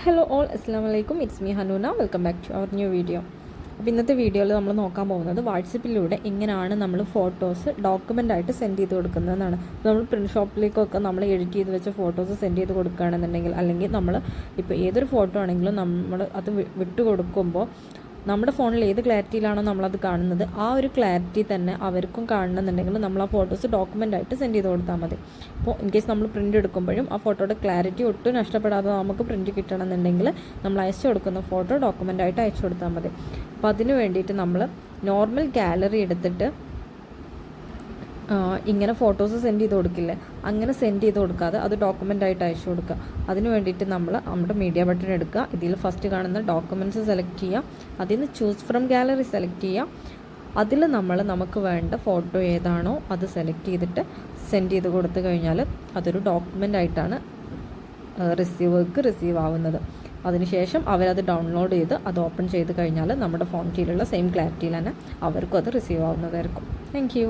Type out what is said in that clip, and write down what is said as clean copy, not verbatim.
Hello all അസ്സലാമു അലൈക്കും. It's me Hanoona. Welcome back to our new video. അപ്പോൾ ഇന്നത്തെ വീഡിയോയിൽ നമ്മൾ നോക്കാൻ പോകുന്നത് വാട്സപ്പിലൂടെ എങ്ങനെയാണ് നമ്മൾ ഫോട്ടോസ് ഡോക്യുമെൻ്റായിട്ട് സെൻഡ് ചെയ്ത് കൊടുക്കുന്നതെന്നാണ്. നമ്മൾ പ്രിൻറ്റ് ഷോപ്പിലേക്കൊക്കെ നമ്മൾ എഡിറ്റ് ചെയ്ത് വെച്ച ഫോട്ടോസ് സെൻഡ് ചെയ്ത് കൊടുക്കുകയാണെന്നുണ്ടെങ്കിൽ, അല്ലെങ്കിൽ നമ്മൾ ഇപ്പോൾ ഏതൊരു ഫോട്ടോ ആണെങ്കിലും നമ്മൾ അത് വിട്ടു കൊടുക്കുമ്പോൾ നമ്മുടെ ഫോണിൽ ഏത് ക്ലാരിറ്റിയിലാണോ നമ്മളത് കാണുന്നത്, ആ ഒരു ക്ലാരിറ്റി തന്നെ അവർക്കും കാണണമെന്നുണ്ടെങ്കിൽ നമ്മൾ ആ ഫോട്ടോസ് ഡോക്യുമെൻ്റായിട്ട് സെൻഡ് ചെയ്ത് കൊടുത്താൽ മതി. അപ്പോൾ ഇൻ കേസ് നമ്മൾ പ്രിൻ്റ് എടുക്കുമ്പോഴും ആ ഫോട്ടോയുടെ ക്ലാരിറ്റി ഒട്ടും നഷ്ടപ്പെടാതെ നമുക്ക് പ്രിൻ്റ് കിട്ടണമെന്നുണ്ടെങ്കിൽ നമ്മൾ അയച്ചു കൊടുക്കുന്ന ഫോട്ടോ ഡോക്യുമെൻ്റായിട്ട് അയച്ചു കൊടുത്താൽ മതി. അപ്പോൾ അതിന് വേണ്ടിയിട്ട് നമ്മൾ നോർമൽ ഗാലറി എടുത്തിട്ട് ഇങ്ങനെ ഫോട്ടോസ് സെൻഡ് ചെയ്ത് കൊടുക്കില്ലേ, അങ്ങനെ സെൻഡ് ചെയ്ത് കൊടുക്കാതെ അത് ഡോക്യുമെൻ്റായിട്ട് അയച്ചു കൊടുക്കുക. അതിന് വേണ്ടിയിട്ട് നമ്മൾ നമ്മുടെ മീഡിയ ബട്ടൺ എടുക്കുക. ഇതിൽ ഫസ്റ്റ് കാണുന്ന ഡോക്യുമെൻറ്റ്സ് സെലക്ട് ചെയ്യുക. അതിൽ നിന്ന് ചൂസ് ഫ്രം ഗാലറി സെലക്ട് ചെയ്യുക. അതിൽ നമുക്ക് വേണ്ട ഫോട്ടോ ഏതാണോ അത് സെലക്ട് ചെയ്തിട്ട് സെൻഡ് ചെയ്ത് കൊടുത്തു കഴിഞ്ഞാൽ അതൊരു ഡോക്യുമെൻ്റായിട്ടാണ് റിസീവർക്ക് റിസീവ് ആവുന്നത്. അതിനുശേഷം അവരത് ഡൗൺലോഡ് ചെയ്ത് അത് ഓപ്പൺ ചെയ്ത് കഴിഞ്ഞാൽ നമ്മുടെ ഫോണിലുള്ള സെയിം ക്ലാരിറ്റിയിൽ തന്നെ അവർക്കും അത് റിസീവ് ആവുന്നതായിരിക്കും. Thank you.